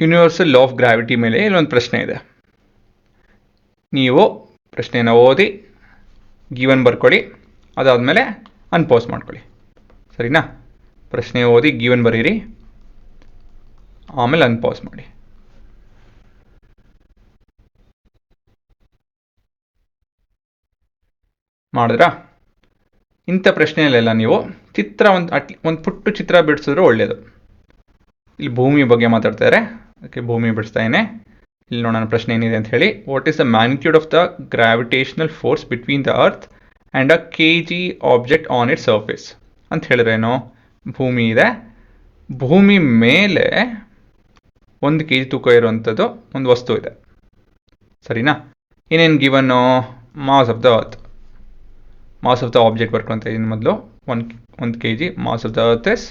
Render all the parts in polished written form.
Universal law of gravity ಮೇಲೆ ಇಲ್ಲೊಂದು ಪ್ರಶ್ನೆ ಇದೆ. ನೀವು ಪ್ರಶ್ನೆಯನ್ನು ಓದಿ ಗಿವನ್ ಬರ್ಕೊಳ್ಳಿ, ಅದಾದಮೇಲೆ ಅನ್ಪೋಸ್ ಮಾಡ್ಕೊಳ್ಳಿ. ಸರಿನಾ? ಪ್ರಶ್ನೆ ಓದಿ ಗಿವನ್ ಬರೀರಿ, ಆಮೇಲೆ ಅನ್ಪೋಸ್ ಮಾಡಿ. ಮಾಡಿದ್ರಾ? ಇಂಥ ಪ್ರಶ್ನೆಯಲ್ಲೆಲ್ಲ ನೀವು ಚಿತ್ರ ಒಂದು ಪುಟ್ಟು ಚಿತ್ರ ಬಿಡಿಸಿದ್ರು ಒಳ್ಳೆಯದು. ಇಲ್ಲಿ ಭೂಮಿ ಬಗ್ಗೆ ಮಾತಾಡ್ತಾ ಇದ್ದಾರೆ, ಅದಕ್ಕೆ ಭೂಮಿ ಬಿಡಿಸ್ತಾ ಇದ್ದೇನೆ. ಇಲ್ಲಿ ನೋಡೋಣ ಪ್ರಶ್ನೆ ಏನಿದೆ ಅಂತ ಹೇಳಿ. What is the magnitude of the gravitational force between the earth and a kg object on it surface ಅಂತ ಹೇಳಿದ್ರೇನು? ಭೂಮಿ ಇದೆ, ಭೂಮಿ ಮೇಲೆ 1 kg ತೂಕ ಇರುವಂಥದ್ದು ಒಂದು ವಸ್ತು ಇದೆ. ಸರಿನಾ? ಇನ್ನೇನು ಗಿವನ್ನು? Mass of the earth, mass of the object ಬರ್ಕೊಂತ ಇದ್ದೀನಿ ಮೊದಲು. 1 kg mass of the earth is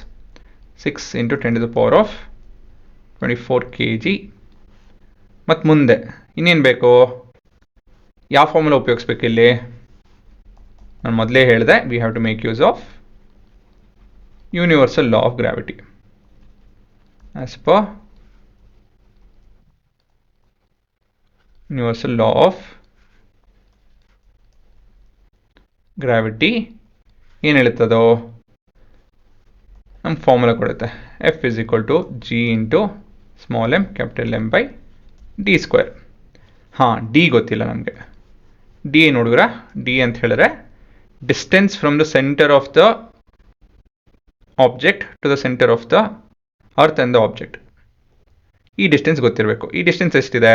6 × 10⁻24 kg. ಮತ್ತು ಮುಂದೆ ಇನ್ನೇನು ಬೇಕು? ಯಾವ ಫಾರ್ಮುಲಾ ಉಪಯೋಗಿಸ್ಬೇಕು ಇಲ್ಲಿ? ನಾನು ಮೊದಲೇ ಹೇಳಿದೆ, we have to make use of universal law of gravity. As per universal law of gravity ಏನು ಹೇಳುತ್ತದೋ ನಮ್ಮ ಫಾರ್ಮುಲಾ ಕೊಡುತ್ತೆ. F = G × small m capital M/d². ಹಾಂ, ಡಿ ಗೊತ್ತಿಲ್ಲ ನಮಗೆ. ಡಿ ಏನು ಹುಡುಗ್ರ? ಡಿ ಅಂತ ಹೇಳಿದ್ರೆ distance from the centre of the object to the centre of the earth and the object. ಈ ಡಿಸ್ಟೆನ್ಸ್ ಗೊತ್ತಿರಬೇಕು. ಈ ಡಿಸ್ಟೆನ್ಸ್ ಎಷ್ಟಿದೆ?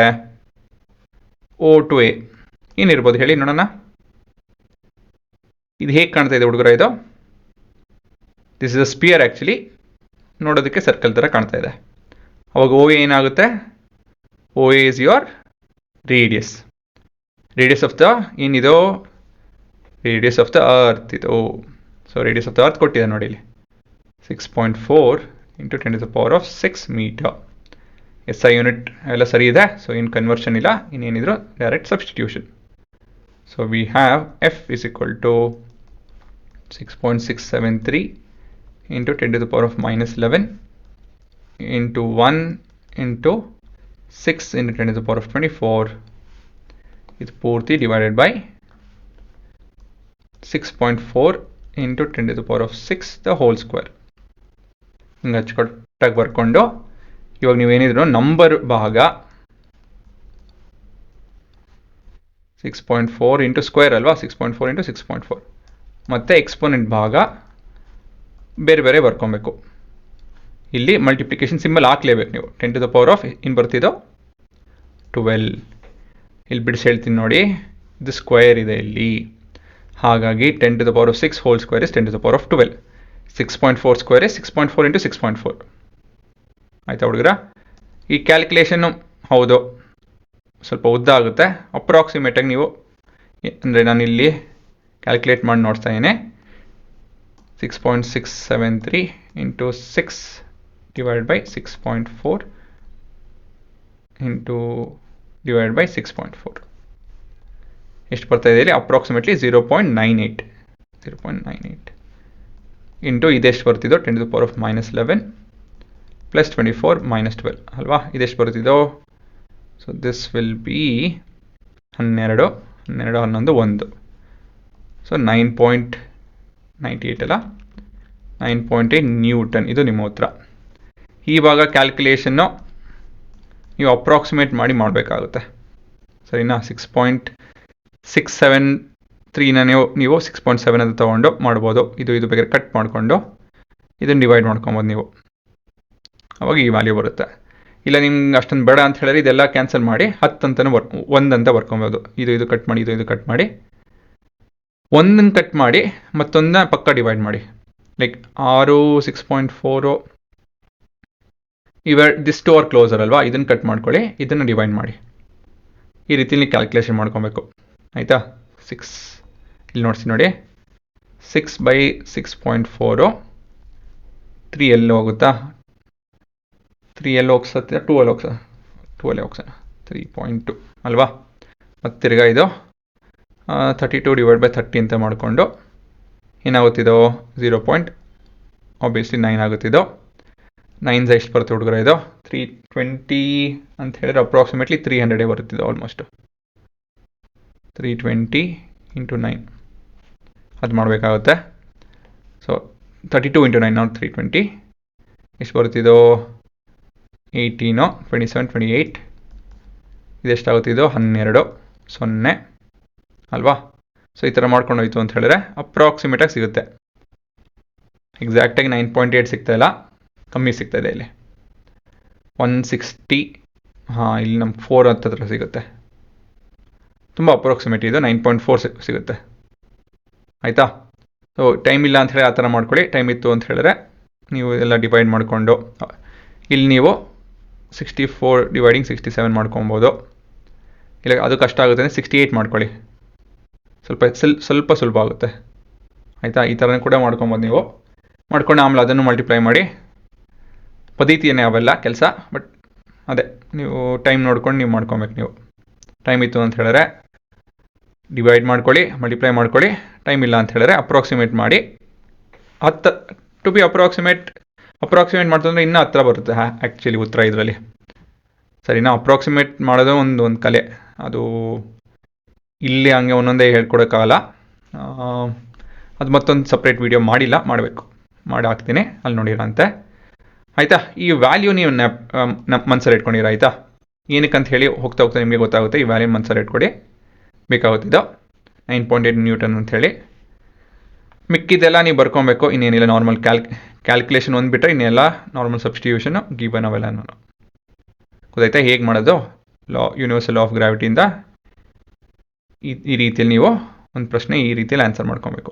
O to A ಏನಿರ್ಬೋದು ಹೇಳಿ ನೋಡೋಣ. ಇದು ಹೇಗೆ ಕಾಣ್ತಾ ಇದೆ ಹುಡುಗರ? ಇದು this is a sphere. Actually ನೋಡೋದಕ್ಕೆ ಸರ್ಕಲ್ ಥರ ಕಾಣ್ತಾ ಇದೆ. ಅವಾಗ OA ಏನಾಗುತ್ತೆ? OA is your radius. Radius of the ಏನಿದು? ರೇಡಿಯಸ್ ಆಫ್ ದ ಅರ್ತ್ ಇದು. So radius of the earth ಕೊಟ್ಟಿದೆ ನೋಡಿ ಇಲ್ಲಿ, 6.4 × 10⁻6 ಮೀಟರ್. SI ಯೂನಿಟ್ ಎಲ್ಲ ಸರಿ ಇದೆ. ಸೊ ಏನು ಕನ್ವರ್ಷನ್ ಇಲ್ಲ, ಇನ್ನೇನಿದ್ರು direct substitution. So we have F = 6.673 × 10⁻11 into 1 into 6 × 10⁻24. ಇದು ಪೂರ್ತಿ divided by 6.4 × 10⁻6 the whole square. ಹಿಂಗೆ ಅಚ್ಚುಕಟ್ಟಾಗಿ ಬರ್ಕೊಂಡು ಇವಾಗ ನೀವೇನಿದ್ರು ನಂಬರ್ ಭಾಗ 6.4 ಇಂಟು ಸ್ಕ್ವೇರ್ ಅಲ್ವಾ? 6.4 × 6.4 ಮತ್ತು ಎಕ್ಸ್ಪೋನೆಂಟ್ ಭಾಗ ಬೇರೆ ಬೇರೆ ಬರ್ಕೊಬೇಕು. ಇಲ್ಲಿ ಮಲ್ಟಿಪ್ಲಿಕೇಶನ್ ಸಿಂಬಲ್ ಹಾಕ್ಲೇಬೇಕು ನೀವು. 10⁻, ಏನು ಬರ್ತಿದ್ದೋ 12. ಇಲ್ಲಿ ಬಿಡಿಸಿ ಹೇಳ್ತೀನಿ ನೋಡಿ, ಇದು ಸ್ಕ್ವೇರ್ ಇದೆ ಇಲ್ಲಿ. ಹಾಗಾಗಿ 10⁻6 whole square is 10⁻12. 6.4 square is 6.4 × 6.4. ಆಯಿತಾ ಹುಡುಗರ? ಈ ಕ್ಯಾಲ್ಕುಲೇಷನ್ನು ಹೌದು ಸ್ವಲ್ಪ ಉದ್ದ ಆಗುತ್ತೆ. ಅಪ್ರಾಕ್ಸಿಮೇಟಾಗಿ ನೀವು ಅಂದರೆ ನಾನಿಲ್ಲಿ ಕ್ಯಾಲ್ಕುಲೇಟ್ ಮಾಡಿ ನೋಡ್ತಾ ಇದ್ದೀನಿ. 6.673 × 6 ಡಿವೈಡ್ ಬೈ 6.4 ಡಿವೈಡ್ ಬೈ 6.4 ಎಷ್ಟು ಬರ್ತಾ ಇದೆ ಇಲ್ಲಿ? ಅಪ್ರಾಕ್ಸಿಮೇಟ್ಲಿ 0.98 ಇಂಟು ಇದೆಷ್ಟು ಬರ್ತಿದ್ದೋ 10⁻11 ಪ್ಲಸ್ 24 - 12 ಅಲ್ವಾ? ಇದೆಷ್ಟು ಬರ್ತಿದ್ದೋ? So this will be 12, 11, 1. So 9.98 ಅಲ್ಲ, 9.8 ನ್ಯೂಟನ್. ಇದು ನಿಮ್ಮ ಉತ್ತರ. ಇವಾಗ ಕ್ಯಾಲ್ಕುಲೇಷನ್ನು ನೀವು ಅಪ್ರಾಕ್ಸಿಮೇಟ್ ಮಾಡಿ ಮಾಡಬೇಕಾಗುತ್ತೆ. ಸರಿನಾ? 6.673ನ ನೀವು 6.7 ಅಂತ ತೊಗೊಂಡು ಮಾಡ್ಬೋದು. ಇದು ಬೇಕಾದ್ರೆ ಕಟ್ ಮಾಡಿಕೊಂಡು ಇದನ್ನು ಡಿವೈಡ್ ಮಾಡ್ಕೊಬೋದು ನೀವು. ಅವಾಗ ಈ ವ್ಯಾಲ್ಯೂ ಬರುತ್ತೆ. ಇಲ್ಲ ನಿಮ್ಗೆ ಅಷ್ಟೊಂದು ಬೇಡ ಅಂತ ಹೇಳಿದ್ರೆ ಇದೆಲ್ಲ ಕ್ಯಾನ್ಸಲ್ ಮಾಡಿ 10 ಅಂತಲೂ 1 ಅಂತ ಬರ್ಕೊಬೋದು. ಇದು ಕಟ್ ಮಾಡಿ, ಇದು ಕಟ್ ಮಾಡಿ, 1 ಕಟ್ ಮಾಡಿ ಮತ್ತೊಂದನ್ನ ಪಕ್ಕ ಡಿವೈಡ್ ಮಾಡಿ. ಲೈಕ್ 6, 6.4 ದಿಸ್ 2 ಆರ್ ಕ್ಲೋಸರ್ ಅಲ್ವಾ? ಇದನ್ನು ಕಟ್ ಮಾಡ್ಕೊಳ್ಳಿ, ಇದನ್ನು ಡಿವೈಡ್ ಮಾಡಿ. ಈ ರೀತಿಯಲ್ಲಿ ಕ್ಯಾಲ್ಕುಲೇಷನ್ ಮಾಡ್ಕೊಬೇಕು. ಆಯಿತಾ? 6 ಇಲ್ಲಿ ನೋಡ್ತೀನಿ ನೋಡಿ, 6/6.4 3 ಎಲ್ಲಿ ಹೋಗುತ್ತಾ? 3 ಎಲ್ಲಿ ಹೋಗ್ಸತ್ತೆ? 2 ಅಲ್ಲಿ ಹೋಗ್ಸ 3.2 ಅಲ್ವಾ? ಮತ್ತು ತಿರ್ಗಾ ಇದು 32 ಡಿವೈಡ್ ಬೈ 30 ಅಂತ ಮಾಡಿಕೊಂಡು ಏನಾಗುತ್ತಿದೋ 0. ಆಬ್ವಿಯಸ್ಲಿ 9 ಆಗುತ್ತಿದ್ದೋ. 9 ಎಷ್ಟು ಬರುತ್ತೆ ಹುಡುಗರ ಇದು 320 ಅಂತ ಹೇಳಿದ್ರೆ ಅಪ್ರಾಕ್ಸಿಮೇಟ್ಲಿ 300 ಬರುತ್ತಿದೆ ಆಲ್ಮೋಸ್ಟ್ 320 ಇಂಟು 9 ಅದು ಮಾಡಬೇಕಾಗುತ್ತೆ. ಸೊ 32 ಇಂಟು 9 ನಾಟ್ 320 ಎಷ್ಟು ಬರುತ್ತಿದೋ 18 27 28 ಇದೆಷ್ಟಾಗುತ್ತೆ ಇದು 12 0 ಅಲ್ವಾ. ಸೊ ಈ ಥರ ಮಾಡ್ಕೊಂಡು ಹೋಯ್ತು ಅಂತ ಹೇಳಿದ್ರೆ ಅಪ್ರಾಕ್ಸಿಮೇಟಾಗಿ ಸಿಗುತ್ತೆ. ಎಕ್ಸಾಕ್ಟಾಗಿ 9.8 ಸಿಗ್ತಾಯಿಲ್ಲ, ಕಮ್ಮಿ ಸಿಗ್ತಾಯಿದೆ ಇಲ್ಲಿ 160. ಇಲ್ಲಿ ನಮ್ಗೆ 4 ಹತ್ತಿರ ಸಿಗುತ್ತೆ, ತುಂಬ ಅಪ್ರಾಕ್ಸಿಮೇಟ್ ಇದು 9.4 ಸಿಗುತ್ತೆ ಆಯಿತಾ. ಸೊ ಟೈಮ್ ಇಲ್ಲ ಅಂತ ಹೇಳಿ ಆ ಥರ ಮಾಡ್ಕೊಳ್ಳಿ. ಟೈಮ್ ಇತ್ತು ಅಂತ ಹೇಳಿದ್ರೆ ನೀವು ಎಲ್ಲ ಡಿವೈಡ್ ಮಾಡಿಕೊಂಡು ಇಲ್ಲಿ ನೀವು 64 ಡಿವೈಡಿಂಗ್ 67 ಮಾಡ್ಕೊಬೋದು. ಇಲ್ಲ ಅದು ಕಷ್ಟ ಆಗುತ್ತೆ ಅಂದರೆ 68 ಮಾಡ್ಕೊಳ್ಳಿ, ಸ್ವಲ್ಪ ಸುಲಭ ಆಗುತ್ತೆ ಆಯಿತಾ. ಈ ಥರನೂ ಕೂಡ ಮಾಡ್ಕೊಬೋದು ನೀವು. ಮಾಡ್ಕೊಂಡು ಆಮೇಲೆ ಅದನ್ನು ಮಲ್ಟಿಪ್ಲೈ ಮಾಡಿ ಪದ್ಧತಿಯೇ ಅವೆಲ್ಲ ಕೆಲಸ. ಬಟ್ ಅದೇ ನೀವು ಟೈಮ್ ನೋಡ್ಕೊಂಡು ನೀವು ಮಾಡ್ಕೊಬೇಕು. ನೀವು ಟೈಮ್ ಇತ್ತು ಅಂತ ಹೇಳಿದ್ರೆ ಡಿವೈಡ್ ಮಾಡ್ಕೊಳ್ಳಿ, ಮಲ್ಟಿಪ್ಲೈ ಮಾಡ್ಕೊಳ್ಳಿ. ಟೈಮ್ ಇಲ್ಲ ಅಂತ ಹೇಳಿದ್ರೆ ಅಪ್ರಾಕ್ಸಿಮೇಟ್ ಮಾಡಿ 10 ಟು ಬಿ ಅಪ್ರಾಕ್ಸಿಮೇಟ್ ಮಾಡ್ತಂದ್ರೆ ಇನ್ನೂ ಹತ್ತಿರ ಬರುತ್ತೆ ಆ್ಯಕ್ಚುಲಿ ಉತ್ತರ ಇದರಲ್ಲಿ. ಸರಿನಾ. ಅಪ್ರಾಕ್ಸಿಮೇಟ್ ಮಾಡೋದು ಒಂದು ಕಲೆ, ಅದು ಇಲ್ಲಿ ಹಂಗೆ ಒಂದೊಂದೇ ಹೇಳ್ಕೊಡೋಕ್ಕಾಗಲ್ಲ. ಅದು ಮತ್ತೊಂದು ಸಪ್ರೇಟ್ ವೀಡಿಯೋ ಮಾಡಬೇಕು, ಮಾಡಿ ಹಾಕ್ತೀನಿ, ಅಲ್ಲಿ ನೋಡಿರಂತೆ ಆಯಿತಾ. ಈ ವ್ಯಾಲ್ಯೂ ನೀವು ಮನ್ಸಲ್ಲಿ ಇಟ್ಕೊಂಡಿರ ಆಯಿತಾ. ಏನಕ್ಕಂತ ಹೇಳಿ ಹೋಗ್ತಾ ನಿಮಗೆ ಗೊತ್ತಾಗುತ್ತೆ. ಈ ವ್ಯಾಲ್ಯೂ ಮನ್ಸಲ್ಲಿ ಇಟ್ಕೊಡಿ, ಬೇಕಾಗುತ್ತಿದ್ದು 9.8 ನ್ಯೂಟನ್ ಅಂಥೇಳಿ. ಮಿಕ್ಕಿದೆಲ್ಲ ನೀವು ಬರ್ಕೊಬೇಕು, ಇನ್ನೇನಿಲ್ಲ. ನಾರ್ಮಲ್ ಕ್ಯಾಲ್ಕುಲೇಷನ್ ಒಂದು ಬಿಟ್ಟರೆ ಇನ್ನೆಲ್ಲ ನಾರ್ಮಲ್ ಸಬ್ಸ್ಟಿಟ್ಯೂಷನು ಗಿವನ್ ಅವೆಲ್ಲ ಗೊತ್ತಾಯ್ತಾ ಹೇಗೆ ಮಾಡೋದು. ಯೂನಿವರ್ಸಲ್ ಆಫ್ ಗ್ರಾವಿಟಿಯಿಂದ ಈ ರೀತಿಯಲ್ಲಿ ನೀವು ಒಂದು ಪ್ರಶ್ನೆ ಈ ರೀತಿಯಲ್ಲಿ ಆನ್ಸರ್ ಮಾಡ್ಕೊಬೇಕು.